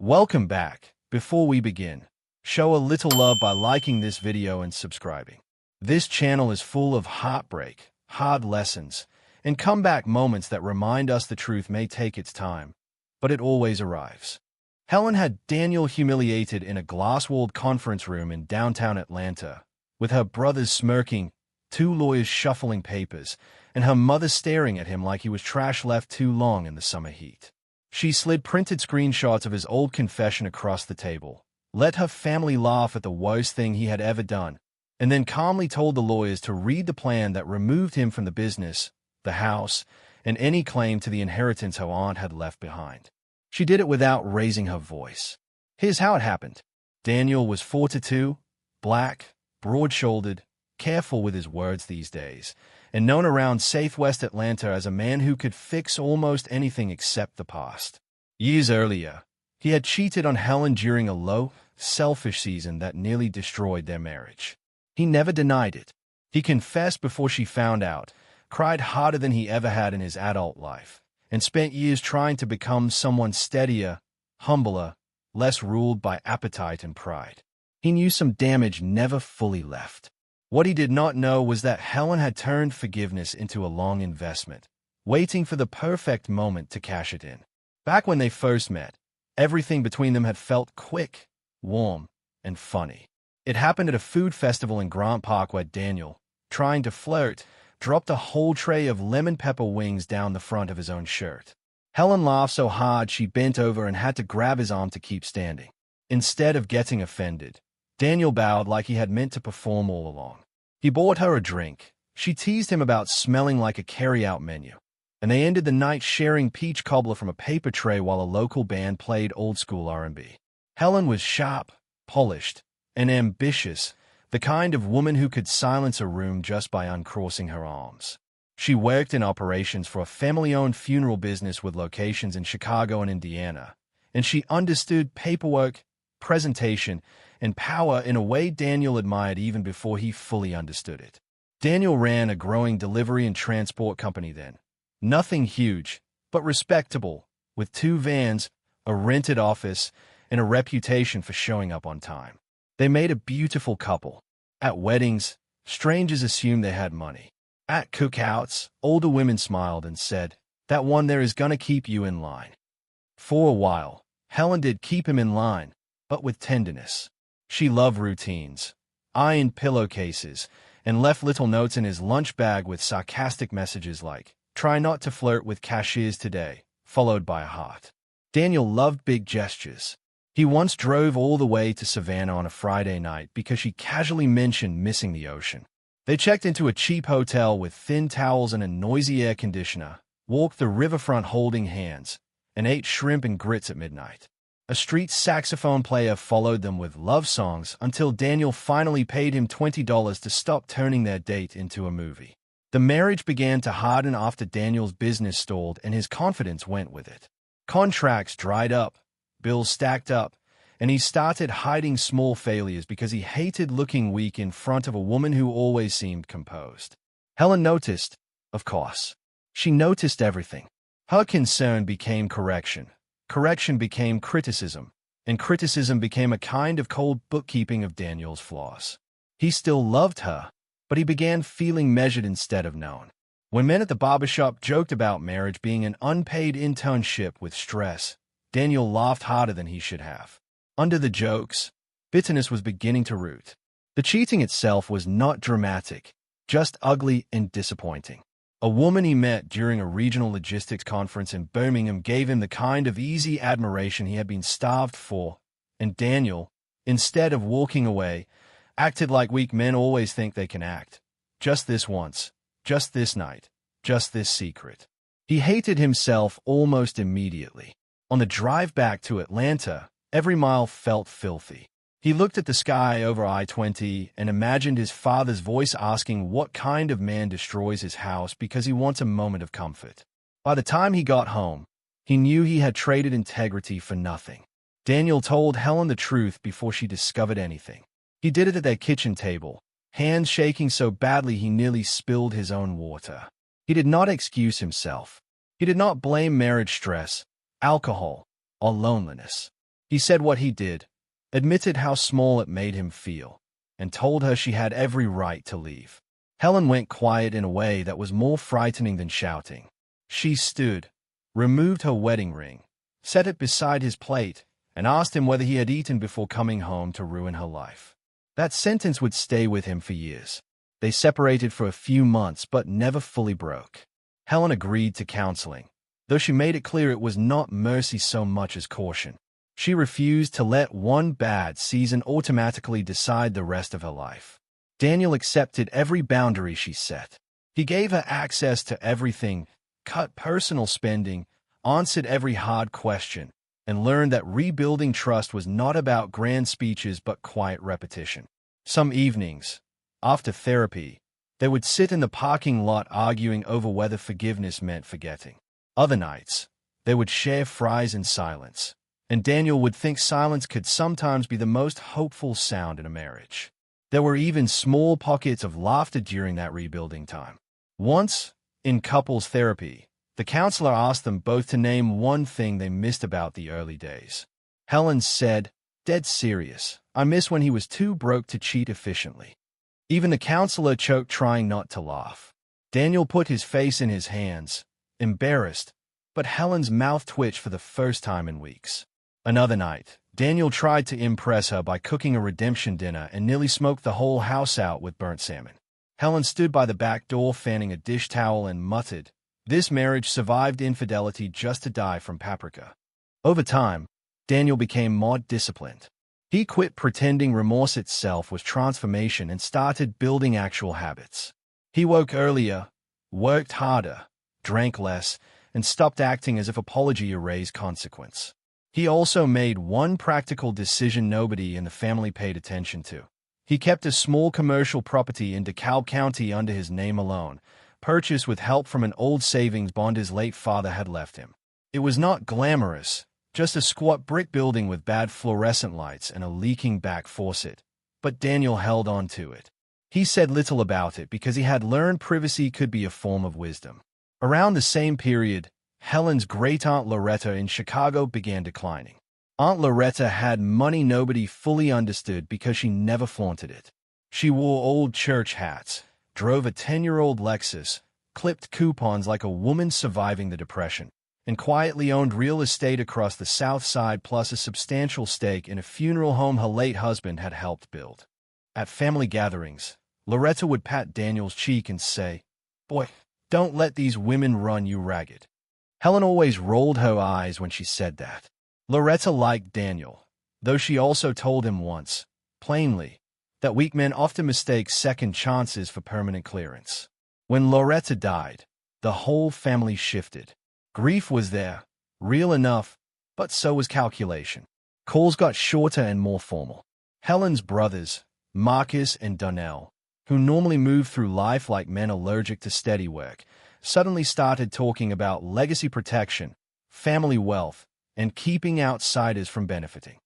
Welcome back. Before we begin, show a little love by liking this video and subscribing. This channel is full of heartbreak, hard lessons, and comeback moments that remind us the truth may take its time, but it always arrives. Helen had Daniel humiliated in a glass-walled conference room in downtown Atlanta, with her brothers smirking, two lawyers shuffling papers, and her mother staring at him like he was trash left too long in the summer heat. She slid printed screenshots of his old confession across the table, let her family laugh at the worst thing he had ever done, and then calmly told the lawyers to read the plan that removed him from the business, the house, and any claim to the inheritance her aunt had left behind. She did it without raising her voice. Here's how it happened. Daniel was 4'2", black, broad-shouldered, careful with his words these days, and known around Southwest Atlanta as a man who could fix almost anything except the past. Years earlier, he had cheated on Helen during a low, selfish season that nearly destroyed their marriage. He never denied it. He confessed before she found out, cried harder than he ever had in his adult life, and spent years trying to become someone steadier, humbler, less ruled by appetite and pride. He knew some damage never fully left. What he did not know was that Helen had turned forgiveness into a long investment, waiting for the perfect moment to cash it in. Back when they first met, everything between them had felt quick, warm, and funny. It happened at a food festival in Grant Park where Daniel, trying to flirt, dropped a whole tray of lemon pepper wings down the front of his own shirt. Helen laughed so hard she bent over and had to grab his arm to keep standing. Instead of getting offended, Daniel bowed like he had meant to perform all along. He bought her a drink. She teased him about smelling like a carry-out menu, and they ended the night sharing peach cobbler from a paper tray while a local band played old-school R&B. Helen was sharp, polished, and ambitious, the kind of woman who could silence a room just by uncrossing her arms. She worked in operations for a family-owned funeral business with locations in Chicago and Indiana, and she understood paperwork, presentation, and power in a way Daniel admired even before he fully understood it. Daniel ran a growing delivery and transport company then. Nothing huge, but respectable, with 2 vans, a rented office, and a reputation for showing up on time. They made a beautiful couple. At weddings, strangers assumed they had money. At cookouts, older women smiled and said, "That one there is gonna keep you in line." For a while, Helen did keep him in line, but with tenderness. She loved routines, ironed pillowcases, and left little notes in his lunch bag with sarcastic messages like, "Try not to flirt with cashiers today," followed by a heart. Daniel loved big gestures. He once drove all the way to Savannah on a Friday night because she casually mentioned missing the ocean. They checked into a cheap hotel with thin towels and a noisy air conditioner, walked the riverfront holding hands, and ate shrimp and grits at midnight. A street saxophone player followed them with love songs until Daniel finally paid him $20 to stop turning their date into a movie. The marriage began to harden after Daniel's business stalled and his confidence went with it. Contracts dried up, bills stacked up, and he started hiding small failures because he hated looking weak in front of a woman who always seemed composed. Helen noticed, of course. She noticed everything. Her concern became correction. Correction became criticism, and criticism became a kind of cold bookkeeping of Daniel's flaws. He still loved her, but he began feeling measured instead of known. When men at the barbershop joked about marriage being an unpaid internship with stress, Daniel laughed harder than he should have. Under the jokes, bitterness was beginning to root. The cheating itself was not dramatic, just ugly and disappointing. A woman he met during a regional logistics conference in Birmingham gave him the kind of easy admiration he had been starved for, and Daniel, instead of walking away, acted like weak men always think they can act. Just this once, just this night, just this secret. He hated himself almost immediately. On the drive back to Atlanta, every mile felt filthy. He looked at the sky over I-20 and imagined his father's voice asking what kind of man destroys his house because he wants a moment of comfort. By the time he got home, he knew he had traded integrity for nothing. Daniel told Helen the truth before she discovered anything. He did it at their kitchen table, hands shaking so badly he nearly spilled his own water. He did not excuse himself. He did not blame marriage stress, alcohol, or loneliness. He said what he did, admitted how small it made him feel, and told her she had every right to leave. Helen went quiet in a way that was more frightening than shouting. She stood, removed her wedding ring, set it beside his plate, and asked him whether he had eaten before coming home to ruin her life. That sentence would stay with him for years. They separated for a few months but never fully broke. Helen agreed to counseling, though she made it clear it was not mercy so much as caution. She refused to let one bad season automatically decide the rest of her life. Daniel accepted every boundary she set. He gave her access to everything, cut personal spending, answered every hard question, and learned that rebuilding trust was not about grand speeches but quiet repetition. Some evenings, after therapy, they would sit in the parking lot arguing over whether forgiveness meant forgetting. Other nights, they would share fries in silence, and Daniel would think silence could sometimes be the most hopeful sound in a marriage. There were even small pockets of laughter during that rebuilding time. Once, in couples therapy, the counselor asked them both to name one thing they missed about the early days. Helen said, "Dead serious, I miss when he was too broke to cheat efficiently." Even the counselor choked trying not to laugh. Daniel put his face in his hands, embarrassed, but Helen's mouth twitched for the first time in weeks. Another night, Daniel tried to impress her by cooking a redemption dinner and nearly smoked the whole house out with burnt salmon. Helen stood by the back door fanning a dish towel and muttered, "This marriage survived infidelity just to die from paprika." Over time, Daniel became more disciplined. He quit pretending remorse itself was transformation and started building actual habits. He woke earlier, worked harder, drank less, and stopped acting as if apology erased consequence. He also made one practical decision nobody in the family paid attention to. He kept a small commercial property in DeKalb County under his name alone, purchased with help from an old savings bond his late father had left him. It was not glamorous, just a squat brick building with bad fluorescent lights and a leaking back faucet, but Daniel held on to it. He said little about it because he had learned privacy could be a form of wisdom. Around the same period, Helen's great-aunt Loretta in Chicago began declining. Aunt Loretta had money nobody fully understood because she never flaunted it. She wore old church hats, drove a 10-year-old Lexus, clipped coupons like a woman surviving the Depression, and quietly owned real estate across the South Side plus a substantial stake in a funeral home her late husband had helped build. At family gatherings, Loretta would pat Daniel's cheek and say, "Boy, don't let these women run you ragged." Helen always rolled her eyes when she said that. Loretta liked Daniel, though she also told him once, plainly, that weak men often mistake second chances for permanent clearance. When Loretta died, the whole family shifted. Grief was there, real enough, but so was calculation. Calls got shorter and more formal. Helen's brothers, Marcus and Donnell, who normally moved through life like men allergic to steady work, suddenly started talking about legacy protection, family wealth, and keeping outsiders from benefiting.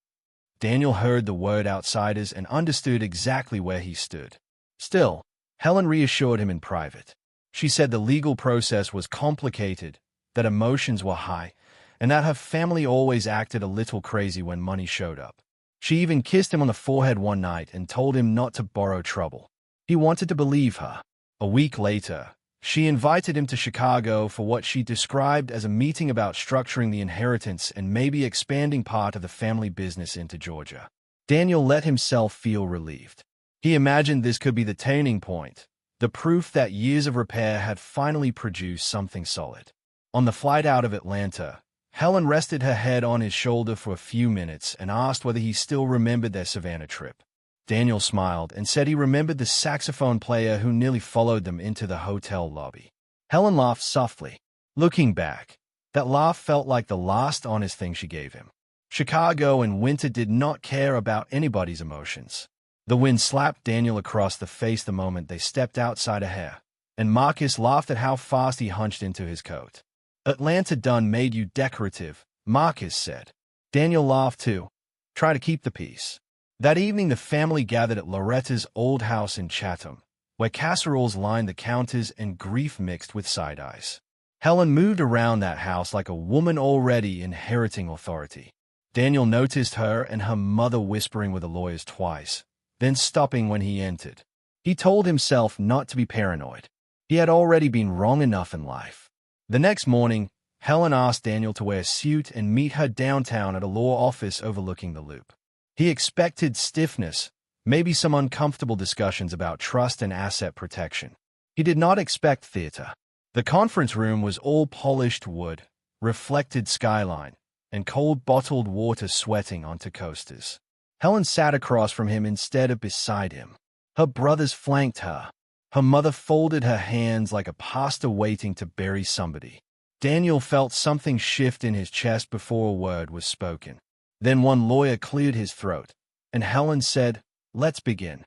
Daniel heard the word outsiders and understood exactly where he stood. Still, Helen reassured him in private. She said the legal process was complicated, that emotions were high, and that her family always acted a little crazy when money showed up. She even kissed him on the forehead one night and told him not to borrow trouble. He wanted to believe her. A week later, she invited him to Chicago for what she described as a meeting about structuring the inheritance and maybe expanding part of the family business into Georgia. Daniel let himself feel relieved. He imagined this could be the turning point, the proof that years of repair had finally produced something solid. On the flight out of Atlanta, Helen rested her head on his shoulder for a few minutes and asked whether he still remembered their Savannah trip. Daniel smiled and said he remembered the saxophone player who nearly followed them into the hotel lobby. Helen laughed softly. Looking back, that laugh felt like the last honest thing she gave him. Chicago in winter did not care about anybody's emotions. The wind slapped Daniel across the face the moment they stepped outside a hair, and Marcus laughed at how fast he hunched into his coat. "Atlanta done made you decorative," Marcus said. Daniel laughed too. "Try to keep the peace." That evening the family gathered at Loretta's old house in Chatham, where casseroles lined the counters and grief mixed with side-eyes. Helen moved around that house like a woman already inheriting authority. Daniel noticed her and her mother whispering with the lawyers twice, then stopping when he entered. He told himself not to be paranoid. He had already been wrong enough in life. The next morning, Helen asked Daniel to wear a suit and meet her downtown at a law office overlooking the Loop. He expected stiffness, maybe some uncomfortable discussions about trust and asset protection. He did not expect theater. The conference room was all polished wood, reflected skyline, and cold bottled water sweating onto coasters. Helen sat across from him instead of beside him. Her brothers flanked her. Her mother folded her hands like a pastor waiting to bury somebody. Daniel felt something shift in his chest before a word was spoken. Then one lawyer cleared his throat, and Helen said, "Let's begin."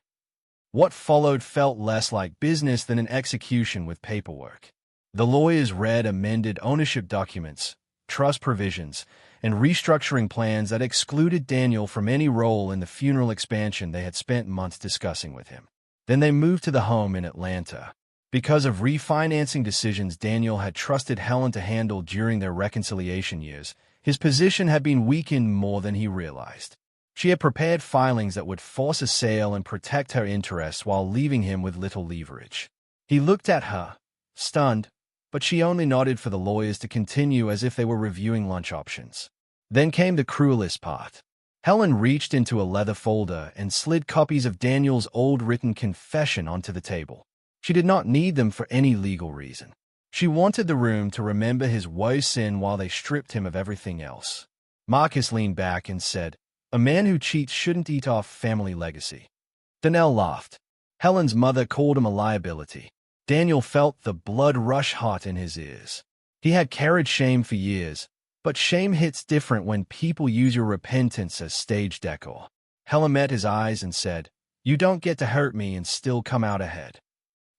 What followed felt less like business than an execution with paperwork. The lawyers read amended ownership documents, trust provisions, and restructuring plans that excluded Daniel from any role in the funeral expansion they had spent months discussing with him. Then they moved to the home in Atlanta. Because of refinancing decisions Daniel had trusted Helen to handle during their reconciliation years, his position had been weakened more than he realized. She had prepared filings that would force a sale and protect her interests while leaving him with little leverage. He looked at her, stunned, but she only nodded for the lawyers to continue as if they were reviewing lunch options. Then came the cruelest part. Helen reached into a leather folder and slid copies of Daniel's old written confession onto the table. She did not need them for any legal reason. She wanted the room to remember his woe sin while they stripped him of everything else. Marcus leaned back and said, "A man who cheats shouldn't eat off family legacy." Daniel laughed. Helen's mother called him a liability. Daniel felt the blood rush hot in his ears. He had carried shame for years, but shame hits different when people use your repentance as stage decor. Helen met his eyes and said, "You don't get to hurt me and still come out ahead."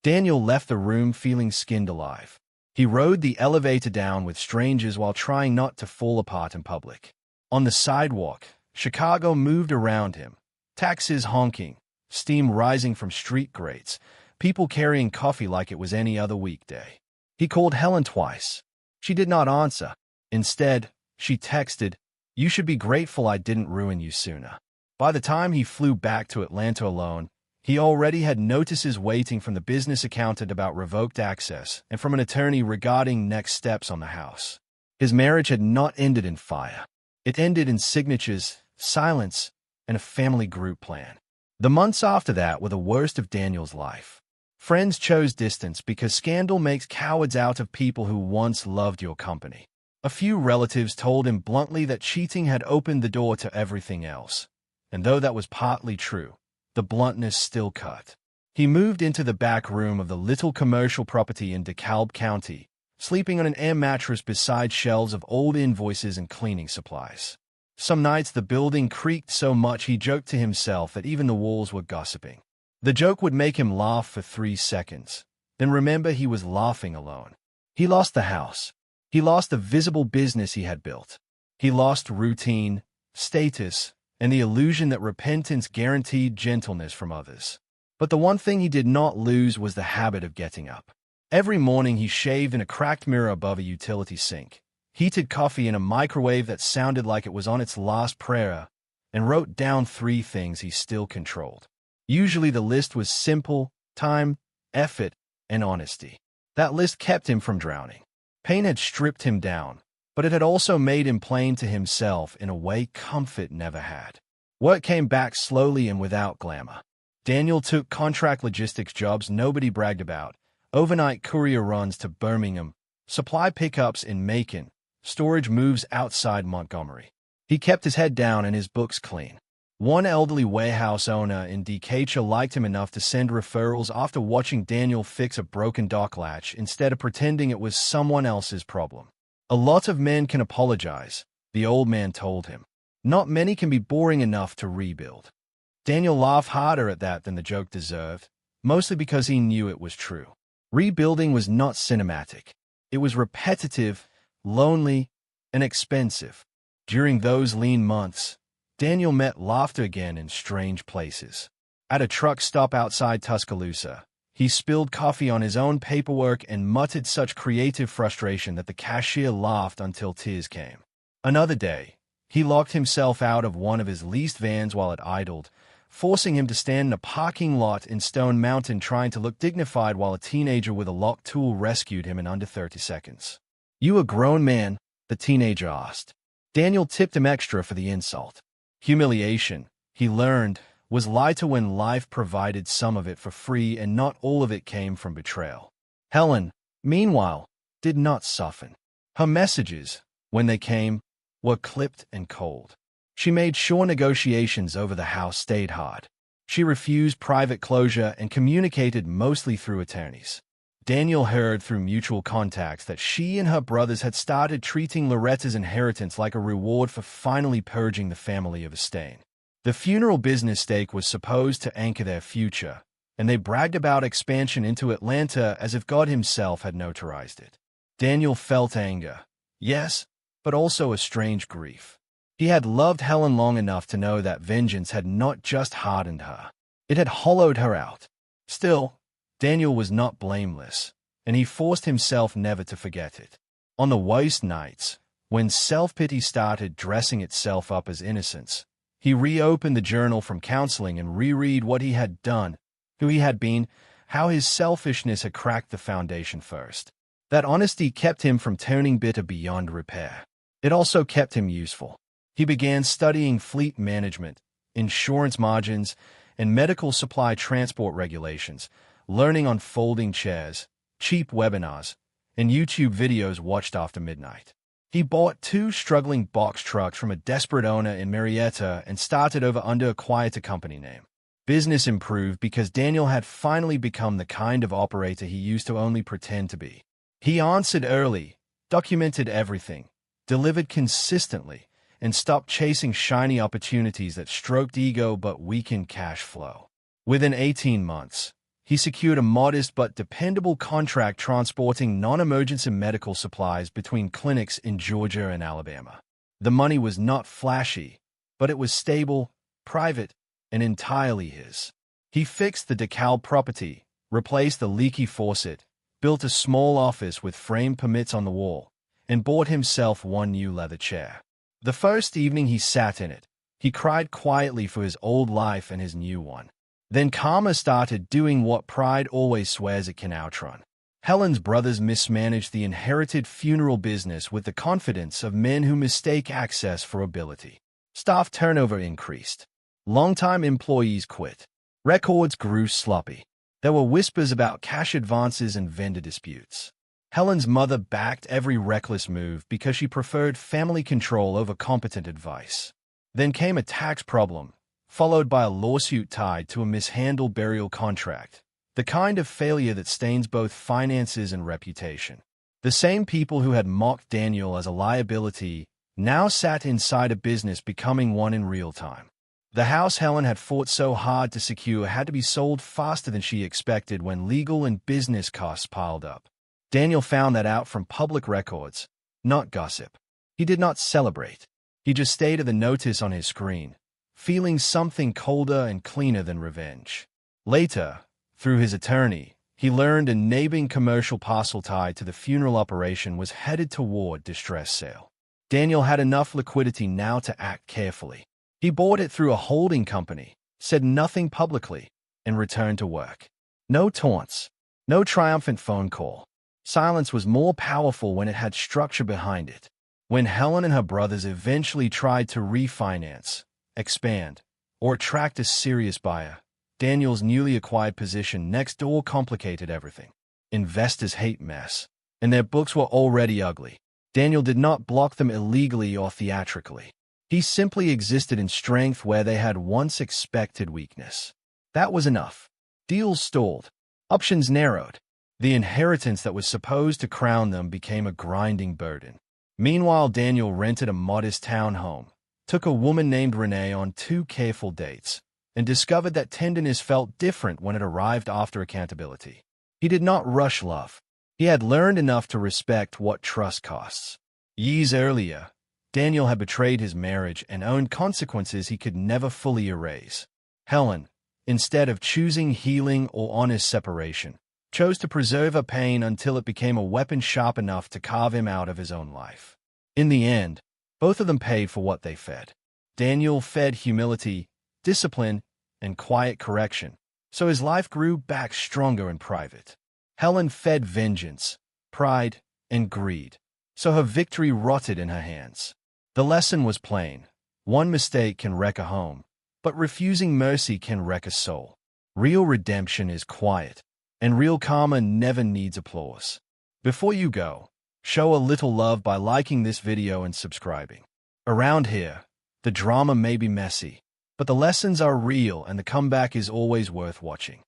Daniel left the room feeling skinned alive. He rode the elevator down with strangers while trying not to fall apart in public. On the sidewalk, Chicago moved around him, taxis honking, steam rising from street grates, people carrying coffee like it was any other weekday. He called Helen twice. She did not answer. Instead, she texted, "You should be grateful I didn't ruin you sooner." By the time he flew back to Atlanta alone, he already had notices waiting from the business accountant about revoked access and from an attorney regarding next steps on the house. His marriage had not ended in fire. It ended in signatures, silence, and a family group plan. The months after that were the worst of Daniel's life. Friends chose distance because scandal makes cowards out of people who once loved your company. A few relatives told him bluntly that cheating had opened the door to everything else. And though that was partly true, the bluntness still cut. He moved into the back room of the little commercial property in DeKalb County, sleeping on an air mattress beside shelves of old invoices and cleaning supplies. Some nights the building creaked so much he joked to himself that even the walls were gossiping. The joke would make him laugh for 3 seconds, then remember he was laughing alone. He lost the house. He lost the visible business he had built. He lost routine, status, and the illusion that repentance guaranteed gentleness from others. But the one thing he did not lose was the habit of getting up. Every morning he shaved in a cracked mirror above a utility sink, heated coffee in a microwave that sounded like it was on its last prayer, and wrote down 3 things he still controlled. Usually the list was simple: time, effort, and honesty. That list kept him from drowning. Pain had stripped him down, but it had also made him plain to himself in a way comfort never had. Work came back slowly and without glamour. Daniel took contract logistics jobs nobody bragged about, overnight courier runs to Birmingham, supply pickups in Macon, storage moves outside Montgomery. He kept his head down and his books clean. One elderly warehouse owner in Decatur liked him enough to send referrals after watching Daniel fix a broken dock latch instead of pretending it was someone else's problem. "A lot of men can apologize," the old man told him. "Not many can be boring enough to rebuild." Daniel laughed harder at that than the joke deserved, mostly because he knew it was true. Rebuilding was not cinematic. It was repetitive, lonely, and expensive. During those lean months, Daniel met laughter again in strange places. At a truck stop outside Tuscaloosa, he spilled coffee on his own paperwork and muttered such creative frustration that the cashier laughed until tears came. Another day, He locked himself out of one of his leased vans while it idled, forcing him to stand in a parking lot in Stone Mountain trying to look dignified while a teenager with a locked tool rescued him in under 30 seconds. "You a grown man?" the teenager asked. Daniel tipped him extra for the insult. Humiliation, he learned, was lighter when life provided some of it for free and not all of it came from betrayal. Helen, meanwhile, did not soften. Her messages, when they came, were clipped and cold. She made sure negotiations over the house stayed hard. She refused private closure and communicated mostly through attorneys. Daniel heard through mutual contacts that she and her brothers had started treating Loretta's inheritance like a reward for finally purging the family of a stain. The funeral business stake was supposed to anchor their future, and they bragged about expansion into Atlanta as if God himself had notarized it. Daniel felt anger, yes, but also a strange grief. He had loved Helen long enough to know that vengeance had not just hardened her. It had hollowed her out. Still, Daniel was not blameless, and he forced himself never to forget it. On the worst nights, when self-pity started dressing itself up as innocence, he reopened the journal from counseling and reread what he had done, who he had been, how his selfishness had cracked the foundation first. That honesty kept him from turning bitter beyond repair. It also kept him useful. He began studying fleet management, insurance margins, and medical supply transport regulations, learning on folding chairs, cheap webinars, and YouTube videos watched after midnight. He bought 2 struggling box trucks from a desperate owner in Marietta and started over under a quieter company name. Business improved because Daniel had finally become the kind of operator he used to only pretend to be. He answered early, documented everything, delivered consistently, and stopped chasing shiny opportunities that stroked ego but weakened cash flow. Within 18 months, he secured a modest but dependable contract transporting non-emergency medical supplies between clinics in Georgia and Alabama. The money was not flashy, but it was stable, private, and entirely his. He fixed the DeKalb property, replaced the leaky faucet, built a small office with frame permits on the wall, and bought himself one new leather chair. The first evening he sat in it, he cried quietly for his old life and his new one. Then karma started doing what pride always swears it can outrun. Helen's brothers mismanaged the inherited funeral business with the confidence of men who mistake access for ability. Staff turnover increased. Longtime employees quit. Records grew sloppy. There were whispers about cash advances and vendor disputes. Helen's mother backed every reckless move because she preferred family control over competent advice. Then came a tax problem, followed by a lawsuit tied to a mishandled burial contract, the kind of failure that stains both finances and reputation. The same people who had mocked Daniel as a liability now sat inside a business becoming one in real time. The house Helen had fought so hard to secure had to be sold faster than she expected when legal and business costs piled up. Daniel found that out from public records, not gossip. He did not celebrate. He just stared at the notice on his screen, feeling something colder and cleaner than revenge. Later, through his attorney, he learned a neighboring commercial parcel tied to the funeral operation was headed toward distress sale. Daniel had enough liquidity now to act carefully. He bought it through a holding company, said nothing publicly, and returned to work. No taunts, no triumphant phone call. Silence was more powerful when it had structure behind it. When Helen and her brothers eventually tried to refinance, expand, or attract a serious buyer, Daniel's newly acquired position next door complicated everything. Investors hate mess, and their books were already ugly. Daniel did not block them illegally or theatrically. He simply existed in strength where they had once expected weakness. That was enough. Deals stalled. Options narrowed. The inheritance that was supposed to crown them became a grinding burden. Meanwhile, Daniel rented a modest townhome, took a woman named Renee on 2 careful dates, and discovered that tenderness felt different when it arrived after accountability. He did not rush love. He had learned enough to respect what trust costs. Years earlier, Daniel had betrayed his marriage and owned consequences he could never fully erase. Helen, instead of choosing healing or honest separation, chose to preserve her pain until it became a weapon sharp enough to carve him out of his own life. In the end, Both of them paid for what they fed. Daniel fed humility, discipline, and quiet correction, so his life grew back stronger in private. Helen fed vengeance, pride, and greed, so her victory rotted in her hands. The lesson was plain. One mistake can wreck a home, but refusing mercy can wreck a soul. Real redemption is quiet, and real karma never needs applause. Before you go, show a little love by liking this video and subscribing. Around here, the drama may be messy, but the lessons are real and the comeback is always worth watching.